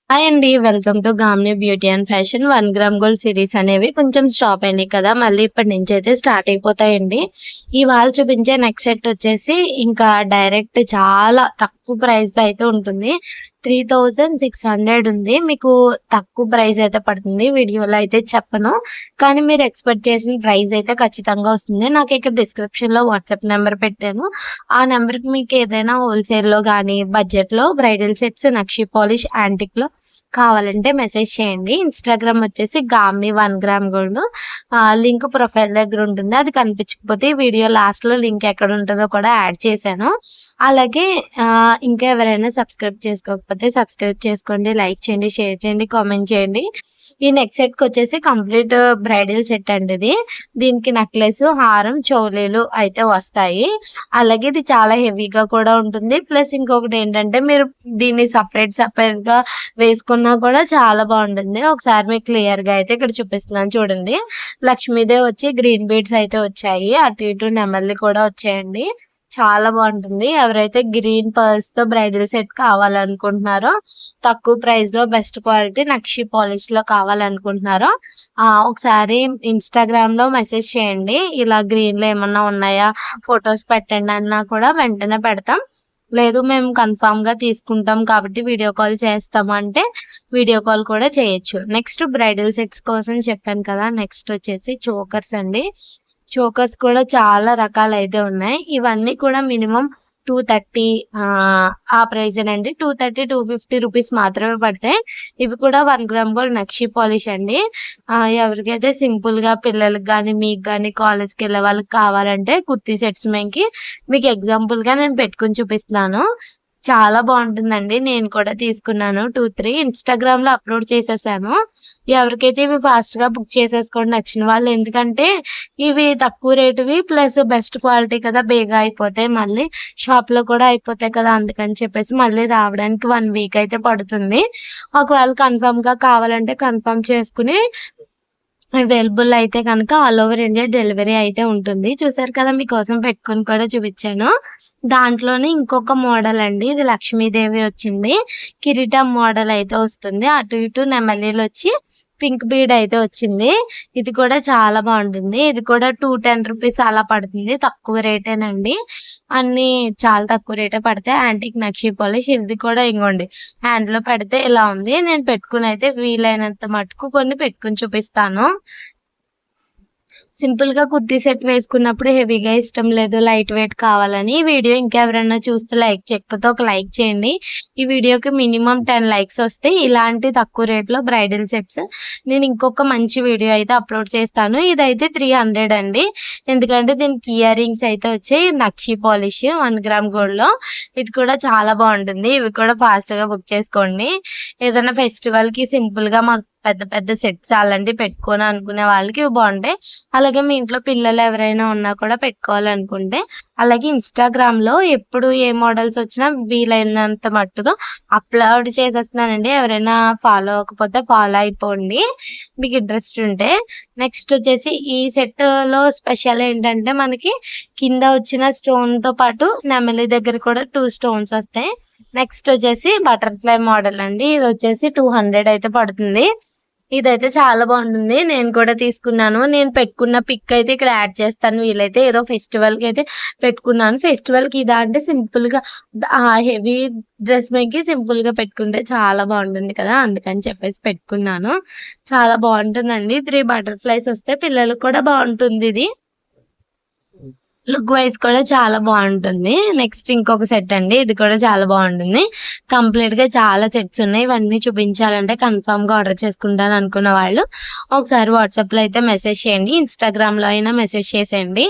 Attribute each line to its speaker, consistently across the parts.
Speaker 1: Hi అండి. Welcome to గామ్ని beauty and fashion 1 gram gold series అనేవి కొంచెం స్టాప్ అయినాయి కదా! మళ్ళీ ఇప్పటి నుంచి అయితే స్టార్ట్ అయిపోతాయండి. ఇవాళ చూపించే నెక్స్ట్ సెట్ వచ్చేసి ఇంకా డైరెక్ట్ చాలా తక్కువ ప్రైస్‌లో అయితే ఉంటుంది. 3600 ఉంది. మీకు తక్కువ ప్రైస్ అయితే పడుతుంది. వీడియోలో అయితే చెప్పను. కానీ మీరు ఎక్స్‌పెక్ట్ చేసిన ప్రైస్ అయితే ఖచ్చితంగా వస్తుంది. నాకు ఇక్కడ డిస్క్రిప్షన్‌లో వాట్సాప్ నెంబర్ పెట్టాను. ఆ నెంబర్‌కి మీకు ఏదైనా హోల్‌సేల్‌లో గానీ, బడ్జెట్‌లో బ్రైడల్ సెట్స్, నక్షి పాలిష్, యాంటిక్‌లో కావాలంటే మెసేజ్ చేయండి. ఇన్‌స్టాగ్రామ్ వచ్చేసి గామ్ని 1 గ్రామ్ గోల్డ్. లింక్ ప్రొఫైల్ దగ్గర ఉంటుంది. అది కనిపించకపోతే వీడియో లాస్ట్‌లో లింక్ ఎక్కడ ఉంటదో కూడా యాడ్ చేశాను. అలాగే ఇంకా ఎవరైనా సబ్స్క్రైబ్ చేసుకోకపోతే సబ్స్క్రైబ్ చేసుకోండి. లైక్ చేయండి, షేర్ చేయండి, కామెంట్ చేయండి. ఈ నెక్ సెట్‌కి వచ్చేసి కంప్లీట్ బ్రైడల్ సెట్ అండి ఇది. దీనికి నెక్లెస్, హారం, చోలీలు అయితే వస్తాయి. అలాగే ఇది చాలా హెవీగా కూడా ఉంటుంది. ప్లస్ ఇంకొకటి ఏంటంటే మీరు దీన్ని సెపరేట్‌గా వేసుకున్నా కూడా చాలా బాగుంటుంది. ఒకసారి మీకు క్లియర్‌గా అయితే ఇక్కడ చూపిస్తున్నాను చూడండి. లక్ష్మీదేవి వచ్చి గ్రీన్ బీడ్స్ అయితే వచ్చాయి. అటు ఇటు నెమళ్ళు కూడా వచ్చాయండి. చాలా బాగుంటుంది. ఎవరైతే గ్రీన్ పర్ల్స్‌తో బ్రైడల్ సెట్ కావాలనుకుంటున్నారో, తక్కువ ప్రైస్‌లో బెస్ట్ క్వాలిటీ నక్షి పాలిష్‌లో కావాలనుకుంటున్నారో ఒకసారి ఇన్‌స్టాగ్రామ్‌లో మెసేజ్ చేయండి. ఇలా గ్రీన్‌లో ఏమన్నా ఉన్నాయా? ఫోటోస్ పెట్టండి అన్నా కూడా వెంటనే పెడతాం. లేదు మేము కన్ఫర్మ్‌గా తీసుకుంటాం కాబట్టి వీడియో కాల్ చేస్తాము అంటే వీడియో కాల్ కూడా చేయొచ్చు. నెక్స్ట్ బ్రైడల్ సెట్స్ కోసం చెప్పాను కదా! నెక్స్ట్ వచ్చేసి చోకర్స్ అండి. చోకర్స్ కూడా చాలా రకాలైతే ఉన్నాయి. ఇవన్నీ కూడా మినిమం 230 ఆ ప్రైజేనండి. 230, 250 రూపీస్ మాత్రమే పడతాయి. ఇవి కూడా 1 గ్రామ్ గోల్డ్ నక్షి పాలిష్ అండి. ఎవరికైతే సింపుల్‌గా పిల్లలకి గానీ, మీకు గానీ కాలేజ్‌కెళ్ళే వాళ్ళకి కావాలంటే కుర్తీ సెట్స్ మీకు ఎగ్జాంపుల్‌గా నేను పెట్టుకొని చూపిస్తున్నాను. చాలా బాగుంటుందండి. నేను కూడా తీసుకున్నాను 2, 3 ఇన్‌స్టాగ్రామ్‌లో అప్‌లోడ్ చేసేసాను. ఎవరికైతే ఇవి ఫాస్ట్‌గా బుక్ చేసేసుకోండి నచ్చిన వాళ్ళు. ఎందుకంటే ఇవి తక్కువ రేటువి ప్లస్ బెస్ట్ క్వాలిటీ కదా! బేగా అయిపోతాయి. మళ్ళీ షాప్‌లో కూడా అయిపోతాయి కదా! అందుకని చెప్పేసి మళ్ళీ రావడానికి 1 వీక్ అయితే పడుతుంది. ఒకవేళ కన్ఫర్మ్‌గా కావాలంటే కన్ఫర్మ్ చేసుకొని అవైలబుల్ అయితే కనుక ఆల్ ఓవర్ ఇండియా డెలివరీ అయితే ఉంటుంది. చూసారు కదా! మీకోసం పెట్టుకొని కూడా చూపించాను. దాంట్లోనే ఇంకొక మోడల్ అండి. ఇది లక్ష్మీదేవి వచ్చింది. కిరీటం మోడల్ అయితే వస్తుంది. అటు ఇటు నెమలీలు వచ్చి పింక్ బీడ్ అయితే వచ్చింది. ఇది కూడా చాలా బాగుంటుంది. ఇది కూడా 210 రూపీస్ అలా పడుతుంది. తక్కువ రేటేనండి. అన్నీ చాలా తక్కువ రేటే పడతాయి. యాంటిక్ నక్షి పాలిష్ ఇది కూడా ఇంగోండి హ్యాండ్‌లో పెడితే ఇలా ఉంది. నేను పెట్టుకొని అయితే వీలైనంత మటుకు కొన్ని పెట్టుకొని చూపిస్తాను. సింపుల్‌గా కుర్తీ సెట్ వేసుకున్నప్పుడు హెవీగా ఇష్టం లేదు. లైట్ వెయిట్ కావాలని. ఈ వీడియో ఇంకెవరైనా చూస్తే లైక్ చేయకపోతే ఒక లైక్ చేయండి. ఈ వీడియోకి మినిమం 10 లైక్స్ వస్తే ఇలాంటి తక్కువ రేట్‌లో బ్రైడల్ సెట్స్ నేను ఇంకొక మంచి వీడియో అయితే అప్‌లోడ్ చేస్తాను. ఇదైతే 300 అండి. ఎందుకంటే దీనికి ఇయర్ రింగ్స్ అయితే వచ్చాయి. నక్షి పాలిష్ 1 గ్రామ్ గోల్డ్‌లో. ఇది కూడా చాలా బాగుంటుంది. ఇవి కూడా ఫాస్ట్‌గా బుక్ చేసుకోండి. ఏదైనా ఫెస్టివల్‌కి సింపుల్‌గా మాకు పెద్ద పెద్ద సెట్స్ అలాంటివి పెట్టుకోను అనుకునే వాళ్ళకి ఇవి బాగుంటాయి. అలాగే మీ ఇంట్లో పిల్లలు ఎవరైనా ఉన్నా కూడా పెట్టుకోవాలనుకుంటే అలాగే ఇన్‌స్టాగ్రామ్‌లో ఎప్పుడు ఏ మోడల్స్ వచ్చినా వీలైనంత మట్టుగా అప్‌లోడ్ చేసేస్తున్నానండి. ఎవరైనా ఫాలో అవ్వకపోతే ఫాలో అయిపోండి. మీకు ఇంట్రెస్ట్ ఉంటే. నెక్స్ట్ వచ్చేసి ఈ సెట్‌లో స్పెషల్ ఏంటంటే మనకి కింద వచ్చిన స్టోన్‌తో పాటు నెమలి దగ్గర కూడా 2 స్టోన్స్ వస్తాయి. నెక్స్ట్ వచ్చేసి బటర్‌ఫ్లై మోడల్ అండి. ఇది వచ్చేసి 200 అయితే పడుతుంది. ఇదైతే చాలా బాగుంటుంది. నేను కూడా తీసుకున్నాను. నేను పెట్టుకున్న పిక్ అయితే ఇక్కడ యాడ్ చేస్తాను. వీలైతే ఏదో ఫెస్టివల్‌కి అయితే పెట్టుకున్నాను. ఫెస్టివల్‌కి ఇదా అంటే సింపుల్‌గా హెవీ డ్రెస్ మీదకి సింపుల్‌గా పెట్టుకుంటే చాలా బాగుంటుంది కదా! అందుకని చెప్పేసి పెట్టుకున్నాను. చాలా బాగుంటుందండి. 3 బటర్‌ఫ్లైస్ వస్తే పిల్లలకి కూడా బాగుంటుంది ఇది. లుక్ వైస్ కూడా చాలా బాగుంటుంది. నెక్స్ట్ ఇంకొక సెట్ అండి. ఇది కూడా చాలా బాగుంటుంది. కంప్లీట్‌గా చాలా సెట్స్ ఉన్నాయి. ఇవన్నీ చూపించాలంటే కన్ఫర్మ్‌గా ఆర్డర్ చేసుకుంటాను అనుకున్న వాళ్ళు ఒకసారి వాట్సాప్‌లో అయితే మెసేజ్ చేయండి. ఇన్‌స్టాగ్రామ్‌లో అయినా మెసేజ్ చేసేయండి.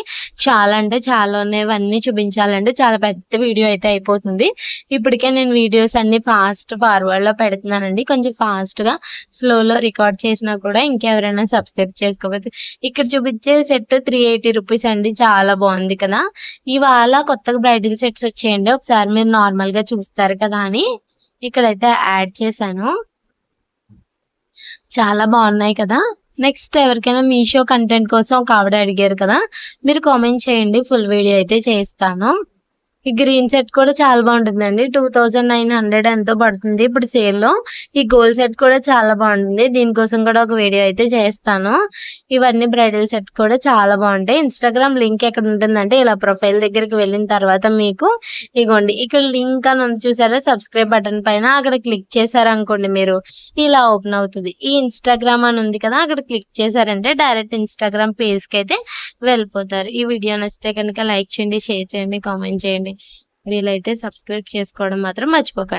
Speaker 1: చాలా అంటే చాలా ఉన్నాయి. ఇవన్నీ చూపించాలంటే చాలా పెద్ద వీడియో అయితే అయిపోతుంది. ఇప్పటికే నేను వీడియోస్ అన్నీ ఫాస్ట్ ఫార్వర్డ్‌లో పెడుతున్నానండి. కొంచెం ఫాస్ట్‌గా స్లోలో రికార్డ్ చేసినా కూడా ఇంకెవరైనా సబ్స్క్రైబ్ చేసుకోకపోతే ఇక్కడ చూపించే సెట్ 380 రూపీస్ అండి. చాలా బాగుంది కదా! ఇవాళ కొత్తగా బ్రైడల్ సెట్స్ వచ్చాయండి. ఒకసారి మీరు నార్మల్‌గా చూస్తారు కదా అని ఇక్కడైతే యాడ్ చేశాను. చాలా బాగున్నాయి కదా! నెక్స్ట్ ఎవరికైనా మీషో కంటెంట్ కోసం ఒక ఆవిడ అడిగారు కదా! మీరు కామెంట్ చేయండి. ఫుల్ వీడియో అయితే చేస్తాను. ఈ గ్రీన్ సెట్ కూడా చాలా బాగుంటుందండి. 2900 ఎంతో పడుతుంది ఇప్పుడు సేల్లో. ఈ గోల్డ్ సెట్ కూడా చాలా బాగుంటుంది. దీనికోసం కూడా ఒక వీడియో అయితే చేస్తాను. ఇవన్నీ బ్రైడల్ సెట్ కూడా చాలా బాగుంటాయి. ఇన్స్టాగ్రామ్ లింక్ ఎక్కడ ఉంటుందంటే ఇలా ప్రొఫైల్ దగ్గరికి వెళ్ళిన తర్వాత మీకు ఇగోండి ఇక్కడ లింక్ అని ఉంది చూసారా, సబ్స్క్రైబ్ బటన్ పైన అక్కడ క్లిక్ చేశారనుకోండి మీరు ఇలా ఓపెన్ అవుతుంది. ఈ ఇన్స్టాగ్రామ్ అని ఉంది కదా, అక్కడ క్లిక్ చేశారంటే డైరెక్ట్ ఇన్స్టాగ్రామ్ పేజ్ కి అయితే వెళ్ళిపోతారు. ఈ వీడియో నచ్చితే కనుక లైక్ చేయండి, షేర్ చేయండి, కామెంట్ చేయండి. వీలైతే సబ్స్క్రైబ్ చేసుకోవడం మాత్రం మర్చిపోకండి.